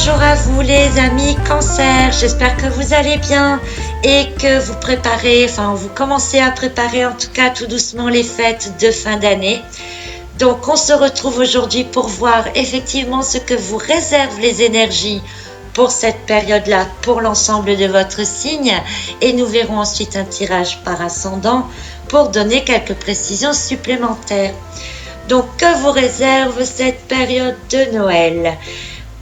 Bonjour à vous les amis Cancer, j'espère que vous allez bien et que vous commencez à préparer en tout cas tout doucement les fêtes de fin d'année. Donc on se retrouve aujourd'hui pour voir effectivement ce que vous réservent les énergies pour cette période-là, pour l'ensemble de votre signe, et nous verrons ensuite un tirage par ascendant pour donner quelques précisions supplémentaires. Donc que vous réserve cette période de Noël ?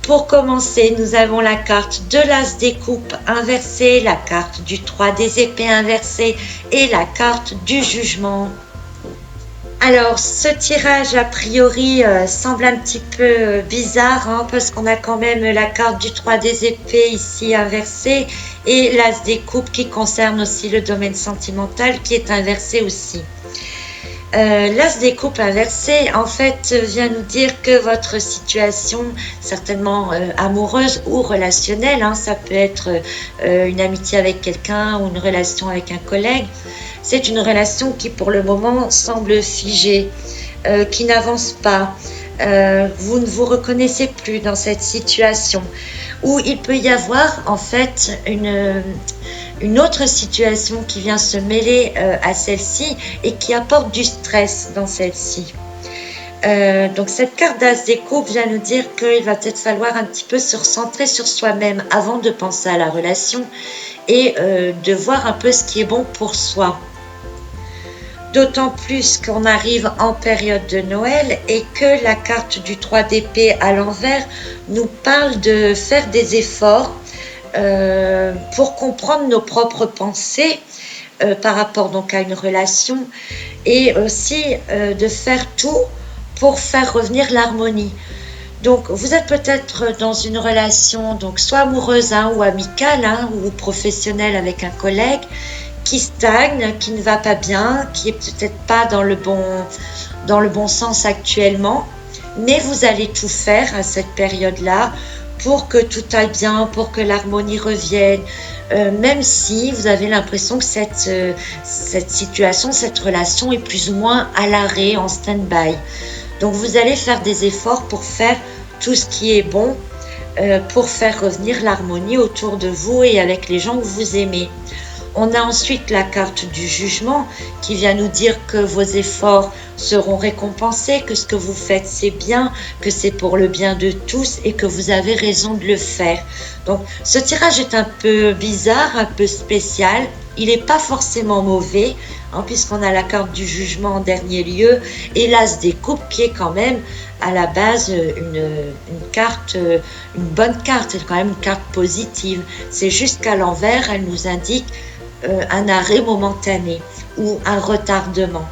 Pour commencer, nous avons la carte de l'As des coupes inversée, la carte du 3 des épées inversée et la carte du jugement. Alors, ce tirage, a priori, semble un petit peu bizarre, parce qu'on a quand même la carte du 3 des épées ici inversée et l'As des coupes qui concerne aussi le domaine sentimental qui est inversé aussi. L'As des coupes inversé, en fait, vient nous dire que votre situation, certainement amoureuse ou relationnelle, ça peut être une amitié avec quelqu'un ou une relation avec un collègue, c'est une relation qui pour le moment semble figée, qui n'avance pas. Vous ne vous reconnaissez plus dans cette situation, où il peut y avoir en fait une autre situation qui vient se mêler à celle-ci et qui apporte du stress dans celle-ci. Donc cette carte d'As des coupes vient nous dire qu'il va peut-être falloir un petit peu se recentrer sur soi-même avant de penser à la relation et de voir un peu ce qui est bon pour soi. D'autant plus qu'on arrive en période de Noël et que la carte du 3 d'épée à l'envers nous parle de faire des efforts pour comprendre nos propres pensées par rapport donc à une relation et aussi de faire tout pour faire revenir l'harmonie. Donc vous êtes peut-être dans une relation donc soit amoureuse ou amicale ou professionnelle avec un collègue qui stagne, qui ne va pas bien, qui est peut-être pas dans le bon sens actuellement, mais vous allez tout faire à cette période-là pour que tout aille bien, pour que l'harmonie revienne, même si vous avez l'impression que cette situation, cette relation est plus ou moins à l'arrêt, en stand-by. Donc vous allez faire des efforts pour faire tout ce qui est bon, pour faire revenir l'harmonie autour de vous et avec les gens que vous aimez. On a ensuite la carte du jugement qui vient nous dire que vos efforts seront récompensés, que ce que vous faites c'est bien, que c'est pour le bien de tous et que vous avez raison de le faire. Donc ce tirage est un peu bizarre, un peu spécial. Il n'est pas forcément mauvais, puisqu'on a la carte du jugement en dernier lieu et l'As des coupes qui est quand même à la base une bonne carte, c'est quand même une carte positive. C'est juste qu'à l'envers, elle nous indique un arrêt momentané ou un retardement.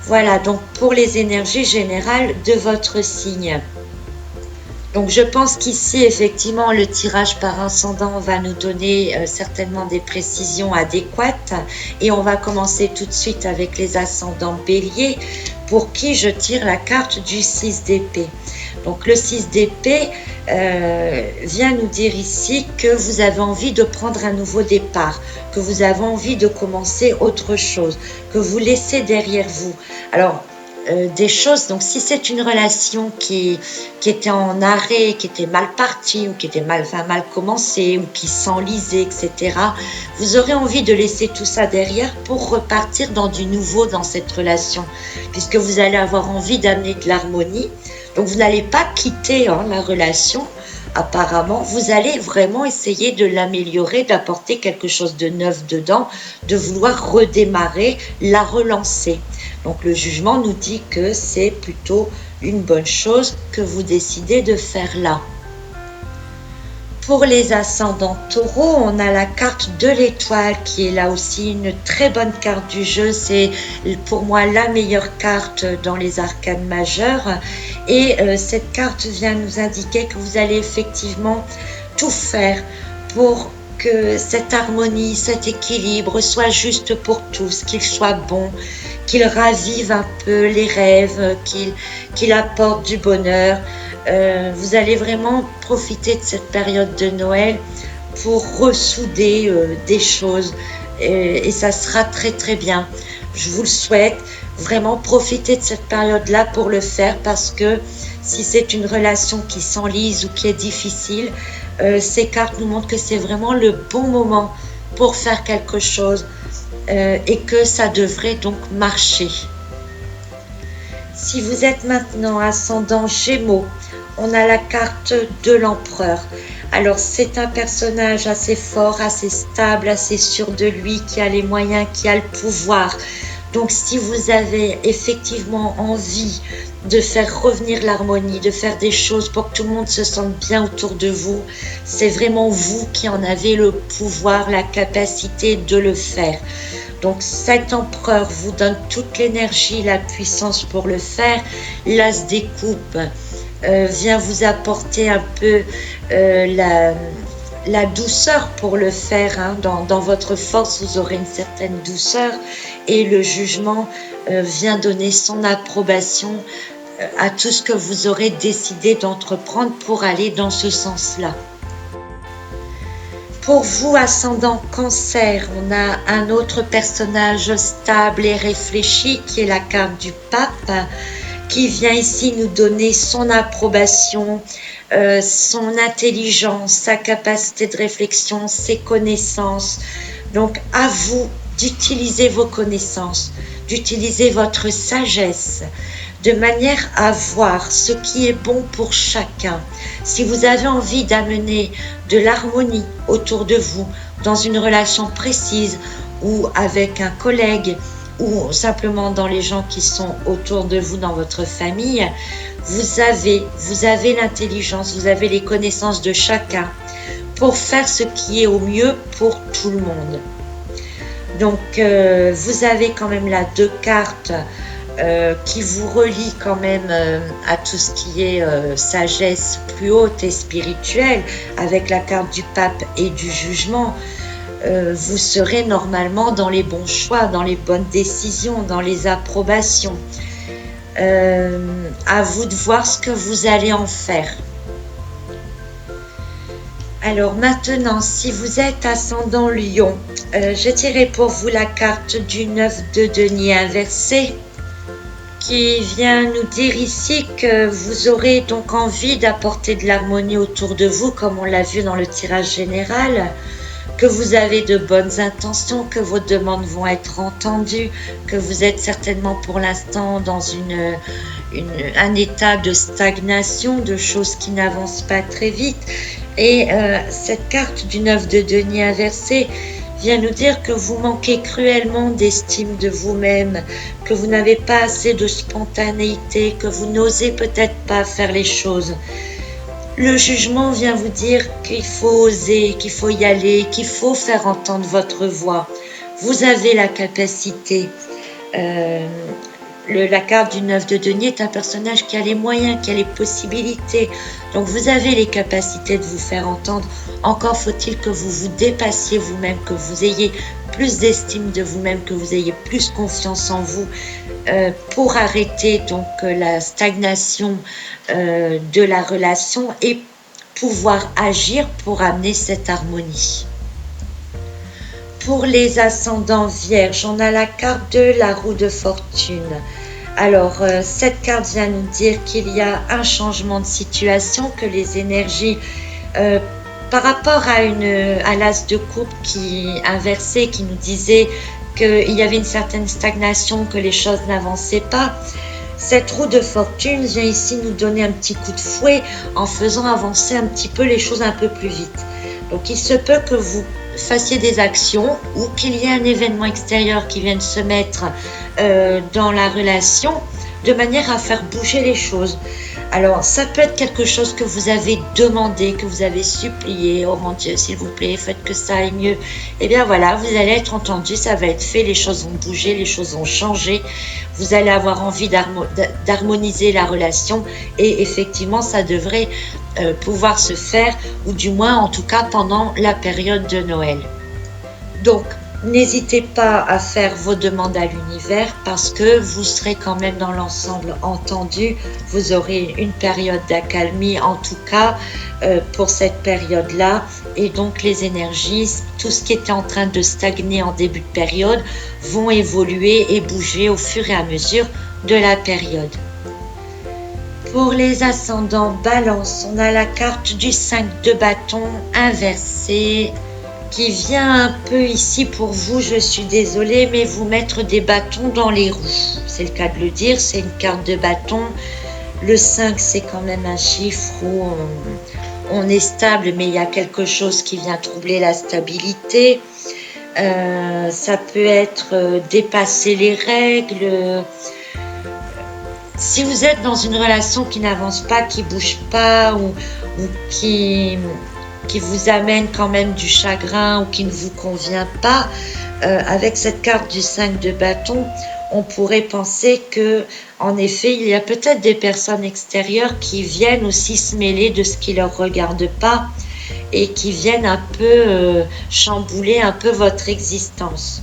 Voilà donc pour les énergies générales de votre signe. Donc je pense qu'ici effectivement le tirage par ascendant va nous donner certainement des précisions adéquates et on va commencer tout de suite avec les ascendants béliers pour qui je tire la carte du 6 d'épée. Donc le 6 d'épée vient nous dire ici que vous avez envie de prendre un nouveau départ, que vous avez envie de commencer autre chose, que vous laissez derrière vous. Alors des choses, donc si c'est une relation qui était en arrêt, qui était mal partie ou qui était mal commencée ou qui s'enlisait, etc., vous aurez envie de laisser tout ça derrière pour repartir dans du nouveau dans cette relation, puisque vous allez avoir envie d'amener de l'harmonie. Donc vous n'allez pas quitter la relation, apparemment, vous allez vraiment essayer de l'améliorer, d'apporter quelque chose de neuf dedans, de vouloir redémarrer, la relancer. Donc le jugement nous dit que c'est plutôt une bonne chose que vous décidez de faire là. Pour les ascendants taureaux, on a la carte de l'étoile qui est là aussi une très bonne carte du jeu. C'est pour moi la meilleure carte dans les arcanes majeures. Et cette carte vient nous indiquer que vous allez effectivement tout faire pour que cette harmonie, cet équilibre soit juste pour tous, qu'il soit bon, qu'il ravive un peu les rêves, qu'il apporte du bonheur. Vous allez vraiment profiter de cette période de Noël pour ressouder des choses et ça sera très très bien. Je vous le souhaite. vraiment profitez de cette période-là pour le faire, parce que si c'est une relation qui s'enlise ou qui est difficile, ces cartes nous montrent que c'est vraiment le bon moment pour faire quelque chose, et que ça devrait donc marcher. Si vous êtes maintenant ascendant Gémeaux, on a la carte de l'empereur. Alors c'est un personnage assez fort, assez stable, assez sûr de lui, qui a les moyens, qui a le pouvoir. Donc si vous avez effectivement envie de faire revenir l'harmonie, de faire des choses pour que tout le monde se sente bien autour de vous, c'est vraiment vous qui en avez le pouvoir, la capacité de le faire. Donc cet empereur vous donne toute l'énergie, la puissance pour le faire. L'as des coupes vient vous apporter un peu la douceur pour le faire, hein. Dans votre force, vous aurez une certaine douceur, et le jugement vient donner son approbation à tout ce que vous aurez décidé d'entreprendre pour aller dans ce sens-là. Pour vous, ascendant Cancer, on a un autre personnage stable et réfléchi qui est la carte du pape, qui vient ici nous donner son approbation, son intelligence, sa capacité de réflexion, ses connaissances. Donc à vous d'utiliser vos connaissances, d'utiliser votre sagesse, de manière à voir ce qui est bon pour chacun. Si vous avez envie d'amener de l'harmonie autour de vous, dans une relation précise, ou avec un collègue, ou simplement dans les gens qui sont autour de vous dans votre famille, vous avez l'intelligence, vous avez les connaissances de chacun pour faire ce qui est au mieux pour tout le monde. Donc vous avez quand même là 2 cartes qui vous relient quand même à tout ce qui est sagesse plus haute et spirituelle, avec la carte du pape et du jugement. Vous serez normalement dans les bons choix, dans les bonnes décisions, dans les approbations. À vous de voir ce que vous allez en faire. Alors maintenant, si vous êtes ascendant Lion, je tirerai pour vous la carte du 9 de denier inversé, qui vient nous dire ici que vous aurez donc envie d'apporter de l'harmonie autour de vous, comme on l'a vu dans le tirage général, que vous avez de bonnes intentions, que vos demandes vont être entendues, que vous êtes certainement pour l'instant dans un état de stagnation, de choses qui n'avancent pas très vite. Et cette carte du 9 de denier inversé vient nous dire que vous manquez cruellement d'estime de vous-même, que vous n'avez pas assez de spontanéité, que vous n'osez peut-être pas faire les choses. Le jugement vient vous dire qu'il faut oser, qu'il faut y aller, qu'il faut faire entendre votre voix. Vous avez la capacité. La carte du 9 de denier est un personnage qui a les moyens, qui a les possibilités. Donc vous avez les capacités de vous faire entendre. Encore faut-il que vous vous dépassiez vous-même, que vous ayez plus d'estime de vous-même, que vous ayez plus confiance en vous, pour arrêter donc la stagnation de la relation et pouvoir agir pour amener cette harmonie. Pour les ascendants vierges, on a la carte de la roue de fortune. Alors, cette carte vient nous dire qu'il y a un changement de situation, que les énergies, par rapport à l'as de coupe inversé, qui nous disait qu'il y avait une certaine stagnation, que les choses n'avançaient pas, cette roue de fortune vient ici nous donner un petit coup de fouet en faisant avancer un petit peu les choses un peu plus vite. Donc il se peut que vous fassiez des actions ou qu'il y ait un événement extérieur qui vienne se mettre dans la relation de manière à faire bouger les choses. Alors ça peut être quelque chose que vous avez demandé, que vous avez supplié, oh mon Dieu s'il vous plaît faites que ça aille mieux. Et bien voilà, vous allez être entendu, ça va être fait, les choses vont bouger, les choses vont changer, vous allez avoir envie d'harmoniser la relation et effectivement ça devrait pouvoir se faire, ou du moins en tout cas pendant la période de Noël. Donc n'hésitez pas à faire vos demandes à l'univers parce que vous serez quand même dans l'ensemble entendu. Vous aurez une période d'accalmie en tout cas pour cette période-là. Et donc les énergies, tout ce qui était en train de stagner en début de période, vont évoluer et bouger au fur et à mesure de la période. Pour les ascendants Balance, on a la carte du 5 de bâton inversée qui vient un peu ici pour vous, je suis désolée, mais vous mettre des bâtons dans les roues. C'est le cas de le dire, c'est une carte de bâton. Le 5, c'est quand même un chiffre où on est stable, mais il y a quelque chose qui vient troubler la stabilité. Ça peut être dépasser les règles. Si vous êtes dans une relation qui n'avance pas, qui bouge pas ou qui vous amène quand même du chagrin ou qui ne vous convient pas, avec cette carte du 5 de bâton, on pourrait penser que, en effet, il y a peut-être des personnes extérieures qui viennent aussi se mêler de ce qui ne leur regarde pas et qui viennent un peu chambouler un peu votre existence.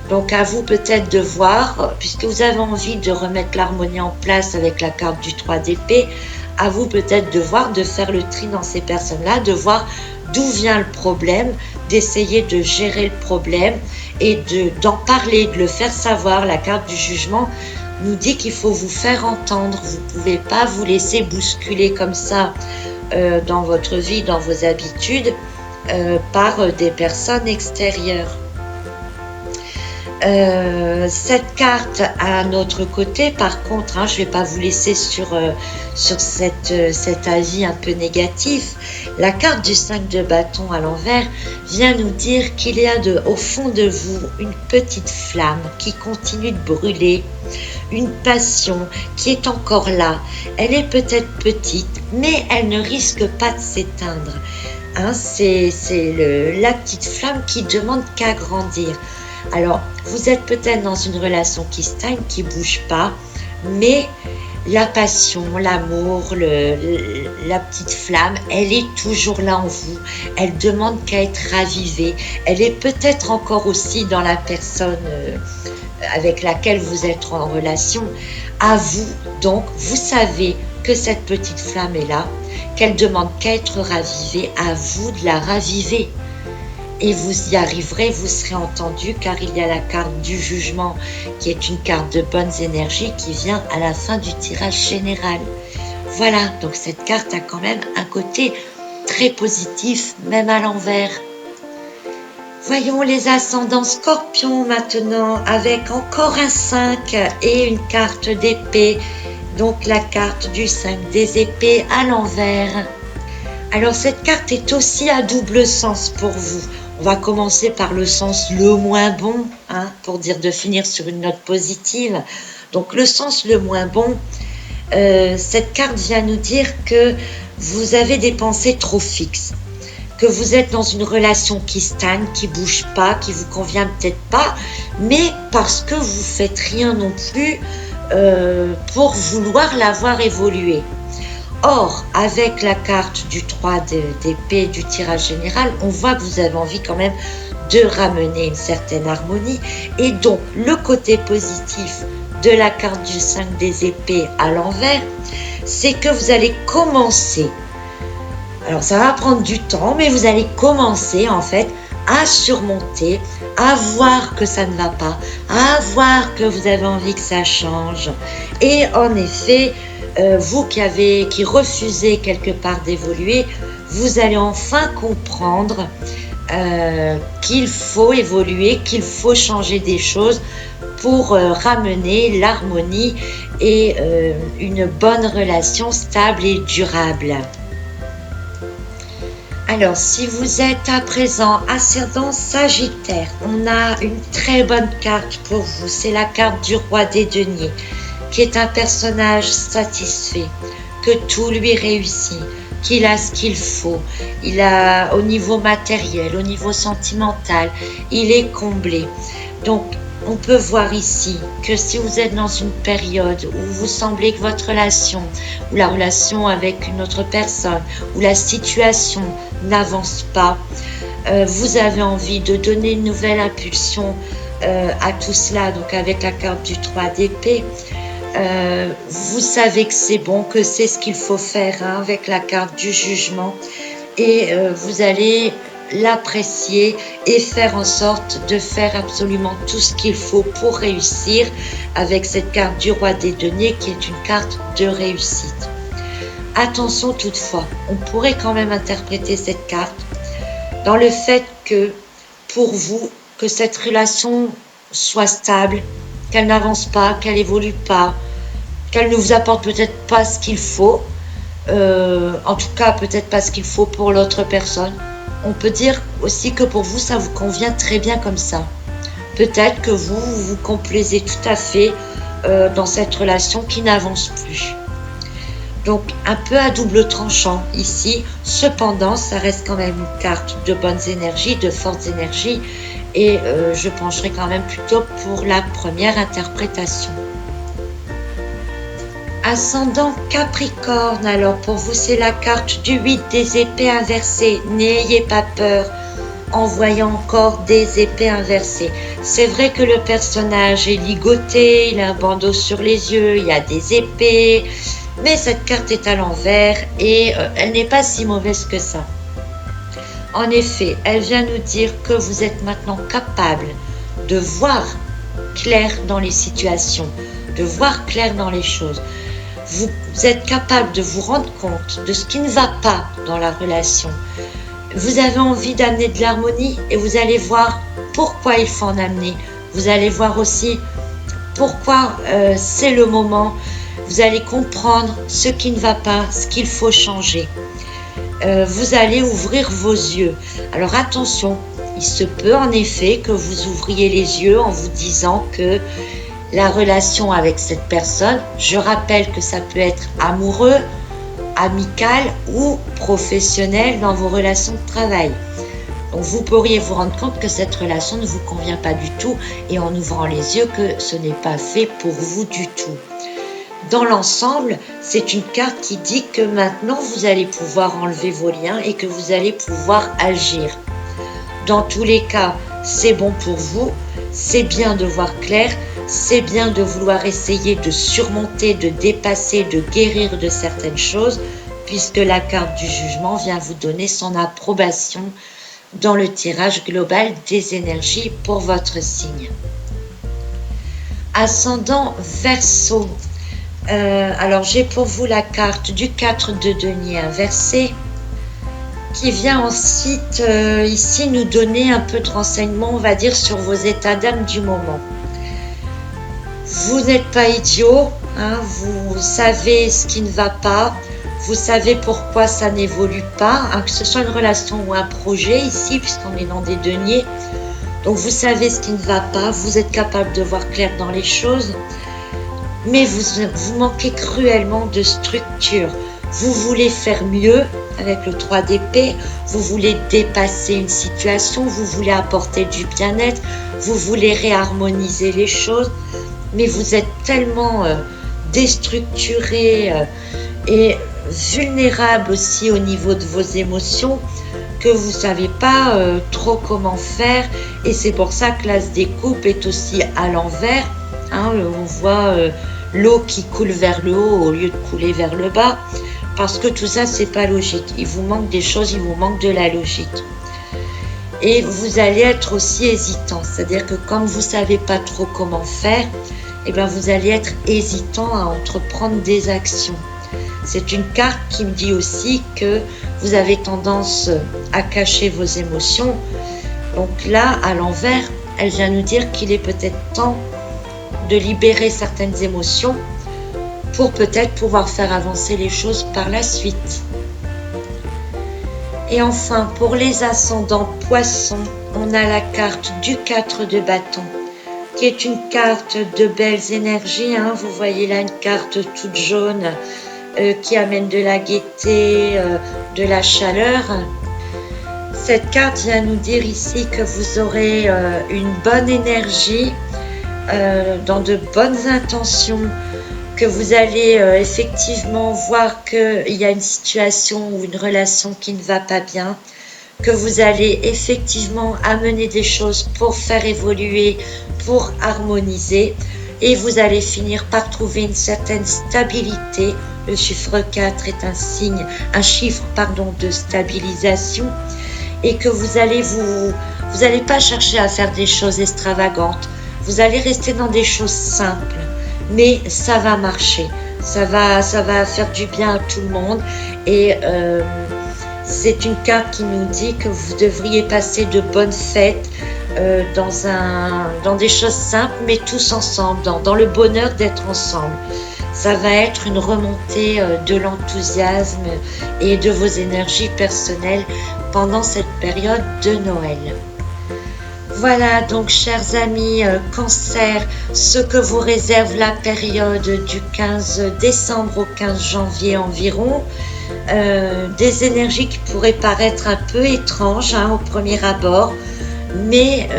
Donc à vous peut-être de voir, puisque vous avez envie de remettre l'harmonie en place avec la carte du 3 d'épée, à vous peut-être de voir, de faire le tri dans ces personnes-là, de voir d'où vient le problème, d'essayer de gérer le problème et d'en parler, de le faire savoir. La carte du jugement nous dit qu'il faut vous faire entendre. Vous ne pouvez pas vous laisser bousculer comme ça dans votre vie, dans vos habitudes, par des personnes extérieures. Cette carte à un autre côté, par contre, je ne vais pas vous laisser sur cet avis un peu négatif. La carte du 5 de bâton à l'envers vient nous dire qu'il y a au fond de vous une petite flamme qui continue de brûler, une passion qui est encore là. Elle est peut-être petite, mais elle ne risque pas de s'éteindre. C'est la petite flamme qui demande qu'à grandir. Alors, vous êtes peut-être dans une relation qui stagne, qui ne bouge pas, mais la passion, l'amour, la petite flamme, elle est toujours là en vous. Elle demande qu'à être ravivée. Elle est peut-être encore aussi dans la personne avec laquelle vous êtes en relation. À vous, donc, vous savez que cette petite flamme est là, qu'elle demande qu'à être ravivée. À vous de la raviver. Et vous y arriverez, vous serez entendu, car il y a la carte du jugement qui est une carte de bonnes énergies qui vient à la fin du tirage général. Voilà, donc cette carte a quand même un côté très positif, même à l'envers. Voyons les ascendants Scorpion maintenant, avec encore un 5 et une carte d'épée, donc la carte du 5 des épées à l'envers. Alors cette carte est aussi à double sens pour vous. On va commencer par le sens le moins bon, pour dire de finir sur une note positive. Donc le sens le moins bon, cette carte vient nous dire que vous avez des pensées trop fixes, que vous êtes dans une relation qui stagne, qui bouge pas, qui vous convient peut-être pas, mais parce que vous faites rien non plus pour vouloir la voir évoluer. Or, avec la carte du 3 d'épée du tirage général, on voit que vous avez envie quand même de ramener une certaine harmonie. Et donc, le côté positif de la carte du 5 des épées à l'envers, c'est que vous allez commencer. Alors, ça va prendre du temps, mais vous allez commencer en fait à surmonter, à voir que ça ne va pas, à voir que vous avez envie que ça change. Et en effet, vous qui refusez quelque part d'évoluer, vous allez enfin comprendre qu'il faut évoluer, qu'il faut changer des choses pour ramener l'harmonie et une bonne relation stable et durable. Alors, si vous êtes à présent ascendant Sagittaire, on a une très bonne carte pour vous. C'est la carte du roi des deniers, qui est un personnage satisfait, que tout lui réussit, qu'il a ce qu'il faut. Il a au niveau matériel, au niveau sentimental, il est comblé. Donc, on peut voir ici que si vous êtes dans une période où vous semblez que votre relation, ou la relation avec une autre personne, ou la situation n'avance pas, Vous avez envie de donner une nouvelle impulsion à tout cela, donc avec la carte du 3 d'épée. Vous savez que c'est bon, que c'est ce qu'il faut faire, hein, avec la carte du jugement, et vous allez l'apprécier et faire en sorte de faire absolument tout ce qu'il faut pour réussir avec cette carte du roi des deniers qui est une carte de réussite. Attention toutefois, on pourrait quand même interpréter cette carte dans le fait que pour vous, que cette relation soit stable, qu'elle n'avance pas, qu'elle évolue pas, qu'elle ne vous apporte peut-être pas ce qu'il faut, en tout cas peut-être pas ce qu'il faut pour l'autre personne. On peut dire aussi que pour vous ça vous convient très bien comme ça. Peut-être que vous vous complaisez tout à fait dans cette relation qui n'avance plus. Donc un peu à double tranchant ici, cependant ça reste quand même une carte de bonnes énergies, de fortes énergies, et je pencherai quand même plutôt pour la première interprétation. Ascendant Capricorne, alors pour vous c'est la carte du 8 des épées inversées. N'ayez pas peur en voyant encore des épées inversées. C'est vrai que le personnage est ligoté, il a un bandeau sur les yeux, il y a des épées, mais cette carte est à l'envers et elle n'est pas si mauvaise que ça. En effet, elle vient nous dire que vous êtes maintenant capable de voir clair dans les situations, de voir clair dans les choses. Vous êtes capable de vous rendre compte de ce qui ne va pas dans la relation. Vous avez envie d'amener de l'harmonie et vous allez voir pourquoi il faut en amener. Vous allez voir aussi pourquoi c'est le moment. Vous allez comprendre ce qui ne va pas, ce qu'il faut changer. Vous allez ouvrir vos yeux. Alors attention, il se peut en effet que vous ouvriez les yeux en vous disant que la relation avec cette personne, je rappelle que ça peut être amoureux, amical ou professionnel dans vos relations de travail. Donc vous pourriez vous rendre compte que cette relation ne vous convient pas du tout et en ouvrant les yeux que ce n'est pas fait pour vous du tout. Dans l'ensemble, c'est une carte qui dit que maintenant vous allez pouvoir enlever vos liens et que vous allez pouvoir agir. Dans tous les cas, c'est bon pour vous, c'est bien de voir clair, c'est bien de vouloir essayer de surmonter, de dépasser, de guérir de certaines choses, puisque la carte du jugement vient vous donner son approbation dans le tirage global des énergies pour votre signe. Ascendant Verseau. Alors j'ai pour vous la carte du 4 de denier inversé qui vient ensuite ici nous donner un peu de renseignements, on va dire, sur vos états d'âme du moment. Vous n'êtes pas idiot, hein, vous savez ce qui ne va pas, vous savez pourquoi ça n'évolue pas, hein, que ce soit une relation ou un projet ici, puisqu'on est dans des deniers. Donc vous savez ce qui ne va pas, vous êtes capable de voir clair dans les choses, mais vous manquez cruellement de structure. Vous voulez faire mieux avec le 3 d'épée, vous voulez dépasser une situation, vous voulez apporter du bien-être, vous voulez réharmoniser les choses, mais vous êtes tellement déstructuré et vulnérable aussi au niveau de vos émotions que vous ne savez pas trop comment faire, et c'est pour ça que l'as des coupes est aussi à l'envers, hein, on voit l'eau qui coule vers le haut au lieu de couler vers le bas, parce que tout ça c'est pas logique, il vous manque des choses, il vous manque de la logique. Et vous allez être aussi hésitant, c'est-à-dire que comme vous savez pas trop comment faire, et bien vous allez être hésitant à entreprendre des actions. C'est une carte qui me dit aussi que vous avez tendance à cacher vos émotions. Donc là, à l'envers, elle vient nous dire qu'il est peut-être temps de libérer certaines émotions pour peut-être pouvoir faire avancer les choses par la suite. Et enfin, pour les ascendants poissons, on a la carte du 4 de bâton, qui est une carte de belles énergies, hein. Vous voyez là une carte toute jaune qui amène de la gaieté, de la chaleur. Cette carte vient nous dire ici que vous aurez une bonne énergie, dans de bonnes intentions, que vous allez effectivement voir qu'il y a une situation ou une relation qui ne va pas bien, que vous allez effectivement amener des choses pour faire évoluer, pour harmoniser, et vous allez finir par trouver une certaine stabilité. Le chiffre 4 est un chiffre de stabilisation, et que vous allez pas chercher à faire des choses extravagantes. Vous allez rester dans des choses simples, mais ça va marcher. Ça va faire du bien à tout le monde, et c'est une carte qui nous dit que vous devriez passer de bonnes fêtes dans des choses simples, mais tous ensemble, dans le bonheur d'être ensemble. Ça va être une remontée de l'enthousiasme et de vos énergies personnelles pendant cette période de Noël. Voilà donc, chers amis, Cancer, ce que vous réserve la période du 15 décembre au 15 janvier environ. Des énergies qui pourraient paraître un peu étranges au premier abord, mais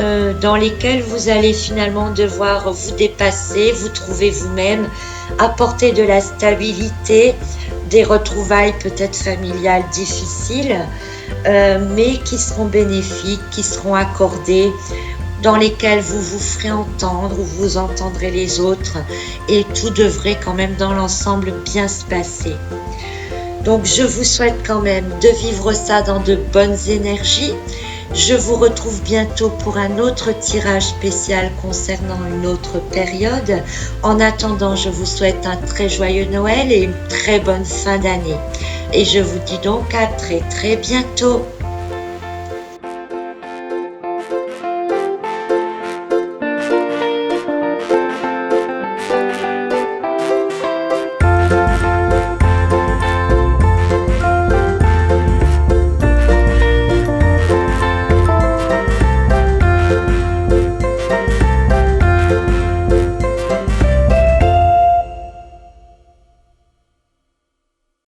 dans lesquelles vous allez finalement devoir vous dépasser, vous trouver vous-même, apporter de la stabilité, des retrouvailles peut-être familiales difficiles, mais qui seront bénéfiques, qui seront accordées, dans lesquelles vous vous ferez entendre ou vous entendrez les autres, et tout devrait quand même dans l'ensemble bien se passer. Donc je vous souhaite quand même de vivre ça dans de bonnes énergies. Je vous retrouve bientôt pour un autre tirage spécial concernant une autre période. En attendant, je vous souhaite un très joyeux Noël et une très bonne fin d'année. Et je vous dis donc à très très bientôt.